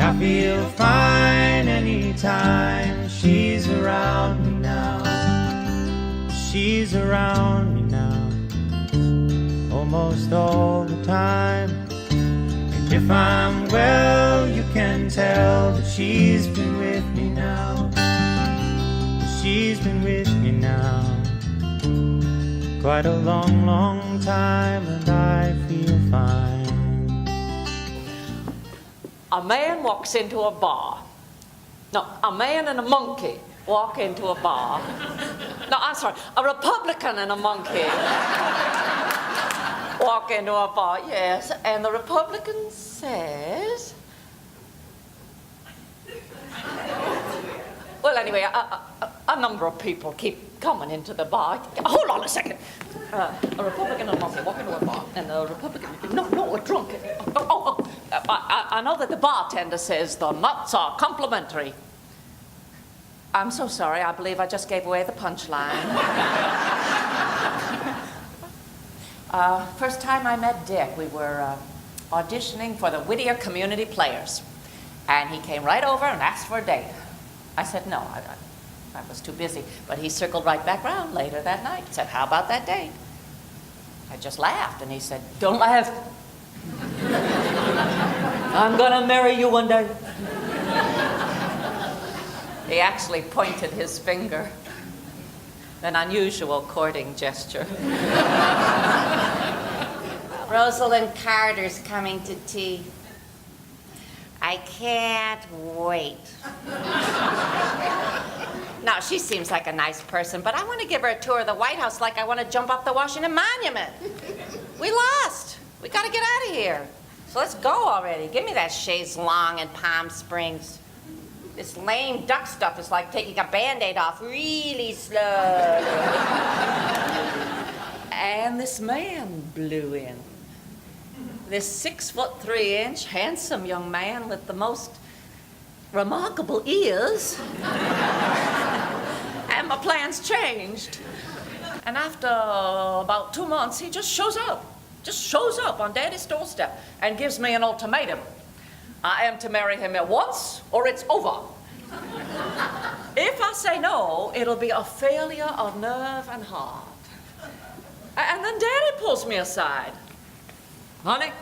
I feel fine anytime she's around me now. She's around me now, almost all the time. And if I'm well, you can tell that she's been with me now. She's been with me now quite a long, long time, and I feel fine. A man walks into a bar. No, a man and a monkey walk into a bar. No, I'm sorry, a Republican and a monkey walk into a bar, yes, and the Republican says... Well, anyway, a number of people keep coming into the bar. Hold on a second. A Republican and a monkey walk into a bar, and the Republican... No, a drunk. I know that the bartender says the nuts are complimentary. I'm so sorry, I believe I just gave away the punchline. First time I met Dick, we were auditioning for the Whittier Community Players. And he came right over and asked for a date. I said no, I was too busy. But he circled right back round later that night and said, how about that date? I just laughed, and he said, don't laugh. I'm gonna marry you one day. He actually pointed his finger, an unusual courting gesture. Rosalind Carter's coming to tea. I can't wait. No, she seems like a nice person, but I want to give her a tour of the White House like I want to jump off the Washington Monument. We lost. We got to get out of here. So let's go already. Give me that chaise longue in Palm Springs. This lame duck stuff is like taking a Band-Aid off really slowly. And this man blew in. This 6'3" handsome young man with the most remarkable ears. And my plans changed. And after about 2 months, he just shows up on Daddy's doorstep and gives me an ultimatum. I am to marry him at once, or it's over. If I say no, it'll be a failure of nerve and heart. And then Daddy pulls me aside. Honey,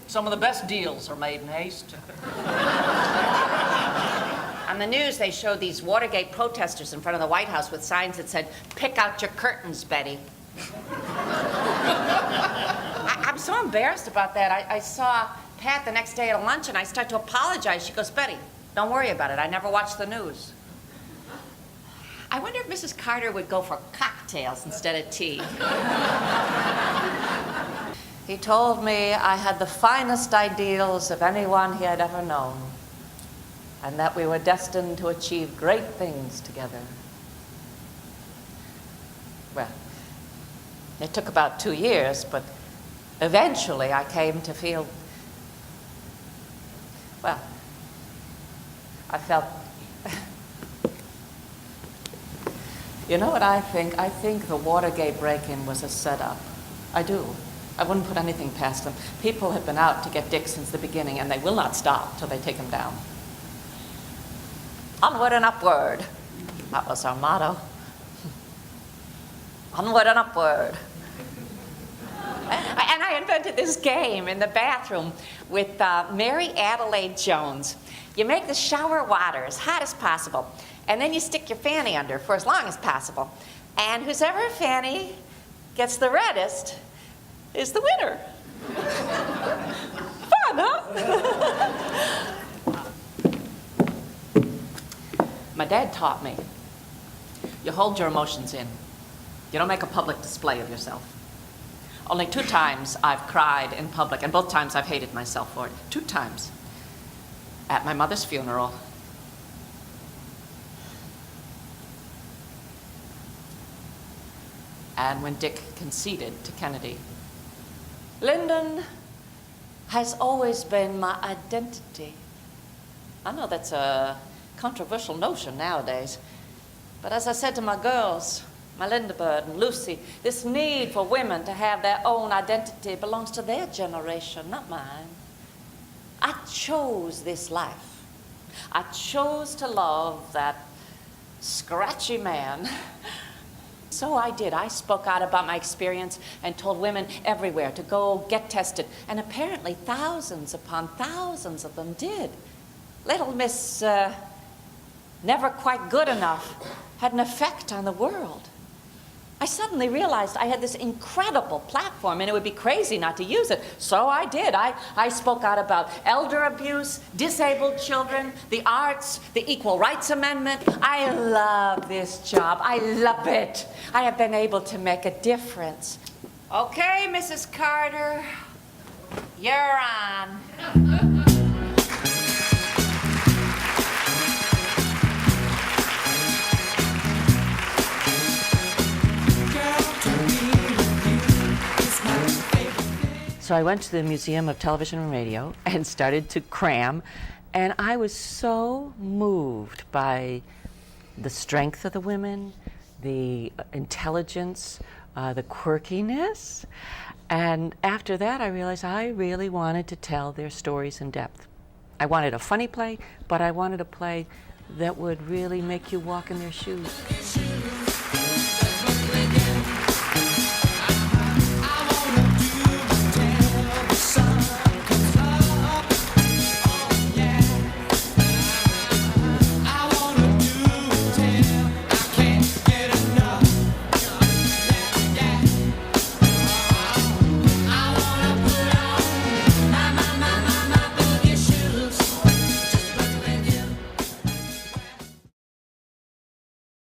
some of the best deals are made in haste. On the news, they showed these Watergate protesters in front of the White House with signs that said, pick out your curtains, Betty. I'm so embarrassed about that. I saw Pat the next day at lunch, and I started to apologize. She goes, Betty, don't worry about it. I never watch the news. I wonder if Mrs. Carter would go for cocktails instead of tea. He told me I had the finest ideals of anyone he had ever known, and that we were destined to achieve great things together. Well, it took about 2 years, but eventually I came to feel, well, I felt, you know what I think? I think the Watergate break-in was a setup. I do. I wouldn't put anything past them. People have been out to get Dick since the beginning, and they will not stop till they take him down. Onward and upward. That was our motto. Onward and upward. And I invented this game in the bathroom with Mary Adelaide Jones. You make the shower water as hot as possible, and then you stick your fanny under for as long as possible. And whosever fanny gets the reddest is the winner. Fun, huh? My dad taught me, you hold your emotions in. You don't make a public display of yourself. Only 2 times I've cried in public, and both times I've hated myself for it. 2 times. At my mother's funeral, and when Dick conceded to Kennedy. Lyndon has always been my identity. I know that's a controversial notion nowadays, but as I said to my girls, my Linda Bird and Lucy, this need for women to have their own identity belongs to their generation, not mine. I chose this life. I chose to love that scratchy man. So I did. I spoke out about my experience and told women everywhere to go get tested. And apparently thousands upon thousands of them did. Little Miss Never Quite Good Enough had an effect on the world. I suddenly realized I had this incredible platform and it would be crazy not to use it. So I did. I spoke out about elder abuse, disabled children, the arts, the Equal Rights Amendment. I love this job. I love it. I have been able to make a difference. Okay, Mrs. Carter, you're on. So I went to the Museum of Television and Radio and started to cram, and I was so moved by the strength of the women, the intelligence, the quirkiness, and after that I realized I really wanted to tell their stories in depth. I wanted a funny play, but I wanted a play that would really make you walk in their shoes.